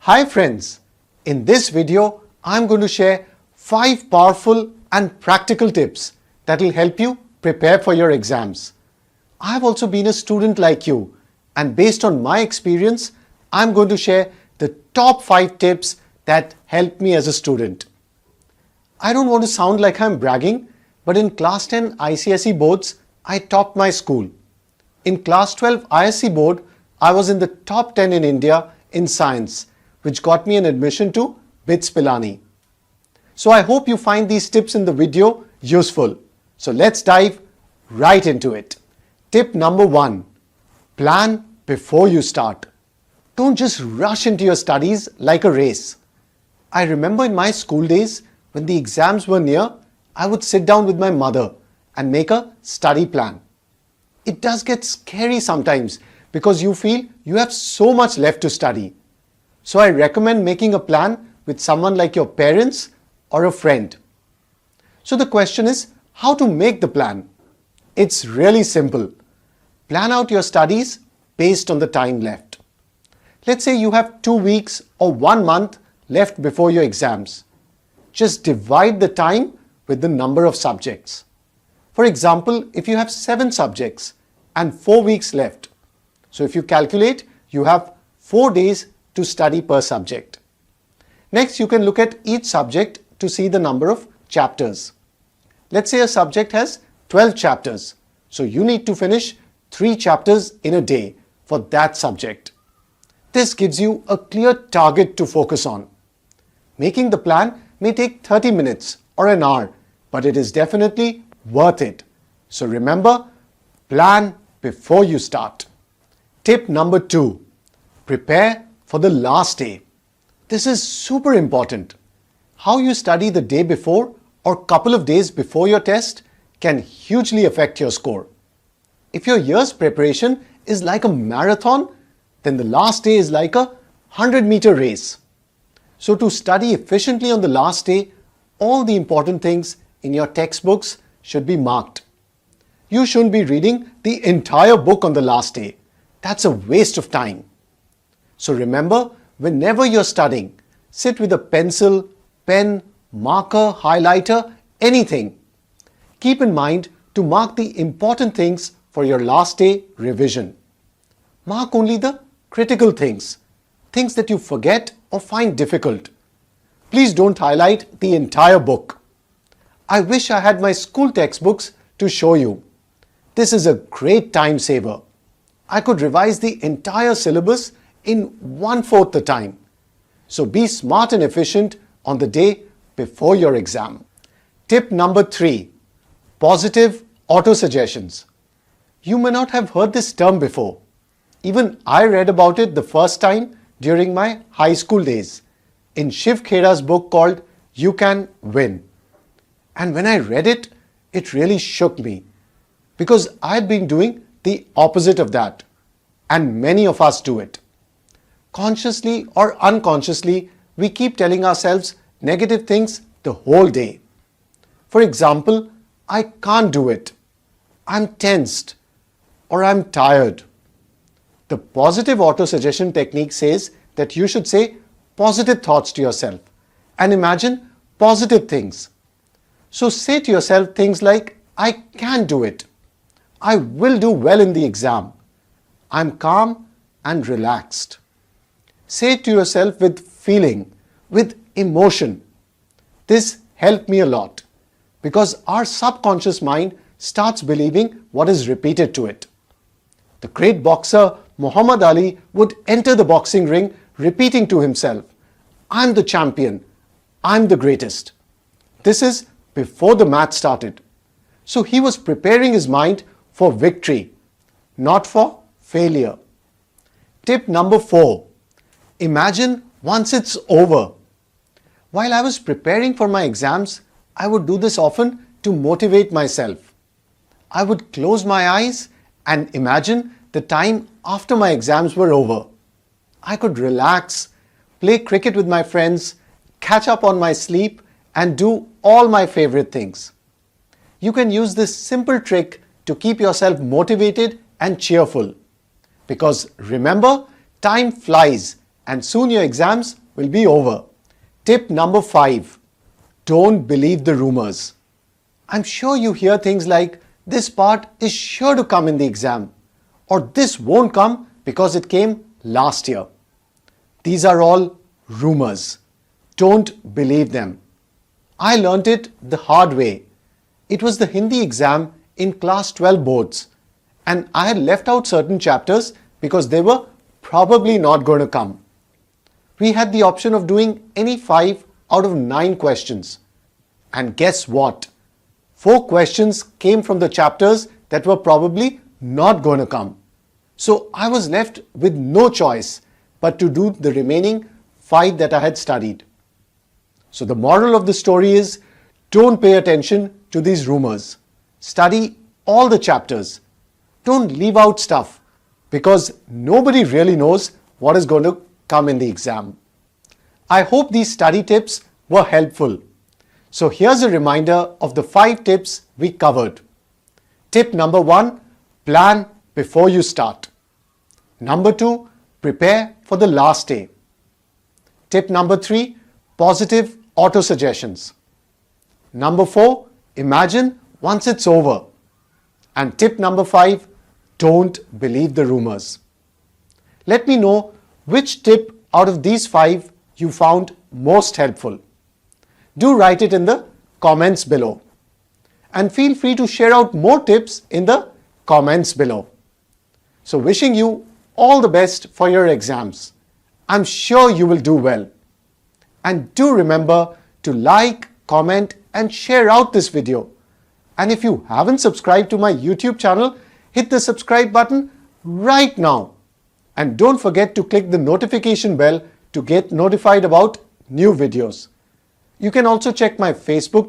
Hi friends, in this video I'm going to share 5 powerful and practical tips that will help you prepare for your exams. I have also been a student like you, and based on my experience I'm going to share the top 5 tips that helped me as a student. I don't want to sound like I'm bragging, but in class 10 ICSE boards I topped my school. In class 12 ISC board I was in the top 10 in India in science, which got me an admission to BITS Pilani. So I hope you find these tips in the video useful. So let's dive right into it. Tip number 1. Plan before you start. Don't just rush into your studies like a race. I remember in my school days when the exams were near, I would sit down with my mother and make a study plan. It does get scary sometimes because you feel you have so much left to study. So I recommend making a plan with someone like your parents or a friend. So the question is how to make the plan. It's really simple. Plan out your studies based on the time left. Let's say you have 2 weeks or 1 month left before your exams. Just divide the time with the number of subjects. For example, if you have 7 subjects and 4 weeks left, so if you calculate, you have 4 days to study per subject. Next, you can look at each subject to see the number of chapters. Let's say a subject has 12 chapters, so you need to finish 3 chapters in a day for that subject. This gives you a clear target to focus on. Making the plan may take 30 minutes or an hour, but it is definitely worth it. So remember, plan before you start. Tip number 2. Prepare for the last day. This is super important. How you study the day before or couple of days before your test can hugely affect your score. If your year's preparation is like a marathon, then the last day is like a 100-meter race. So to study efficiently on the last day, all the important things in your textbooks should be marked. You shouldn't be reading the entire book on the last day. That's a waste of time. So remember, whenever you're studying, sit with a pencil, pen, marker, highlighter, anything. Keep in mind to mark the important things for your last day revision. Mark only the critical things that you forget or find difficult. Please don't highlight the entire book. I wish I had my school textbooks to show you. This is a great time saver. I could revise the entire syllabus in 1/4 the time. So be smart and efficient on the day before your exam. Tip number 3. Positive autosuggestions. You may not have heard this term before. Even I read about it the first time during my high school days in Shiv Khera's book called You Can Win. And when I read it, it really shook me because I'd been doing the opposite of that, and many of us do it. Consciously or unconsciously, we keep telling ourselves negative things the whole day. For example, I can't do it, I'm tensed, or I'm tired. The positive autosuggestion technique says that you should say positive thoughts to yourself and imagine positive things. So say to yourself things like, I can do it. I will do well in the exam. I'm calm and relaxed. Say it to yourself with feeling, with emotion. This helped me a lot because our subconscious mind starts believing what is repeated to it. The great boxer Muhammad Ali would enter the boxing ring repeating to himself, I'm the champion, I'm the greatest. This is before the match started. So he was preparing his mind for victory, not for failure. Tip number 4. Imagine once it's over. While I was preparing for my exams, I would do this often to motivate myself. I would close my eyes and imagine the time after my exams were over. I could relax, play cricket with my friends, catch up on my sleep, and do all my favorite things. You can use this simple trick to keep yourself motivated and cheerful. Because remember, time flies and soon your exams will be over. Tip number 5. Don't believe the rumors. I'm sure you hear things like, this part is sure to come in the exam, or this won't come because it came last year. These are all rumors. Don't believe them. I learnt it the hard way. It was the Hindi exam in class 12 boards, and I had left out certain chapters because they were probably not going to come. We had the option of doing any 5 out of 9 questions. And guess what? 4 questions came from the chapters that were probably not going to come. So I was left with no choice but to do the remaining 5 that I had studied. So the moral of the story is, don't pay attention to these rumors. Study all the chapters. Don't leave out stuff because nobody really knows what is going to come in the exam. I hope these study tips were helpful. So here's a reminder of the 5 tips we covered. Tip number 1, plan before you start. Number 2, prepare for the last day. Tip number 3, positive auto-suggestions. Number 4, imagine once it's over. And tip number 5, don't believe the rumors. Let me know which tip out of these 5 you found most helpful. Do write it in the comments below. And feel free to share out more tips in the comments below. So wishing you all the best for your exams. I'm sure you will do well. And do remember to like, comment and share out this video. And if you haven't subscribed to my YouTube channel, hit the subscribe button right now. And don't forget to click the notification bell to get notified about new videos. You can also check my Facebook page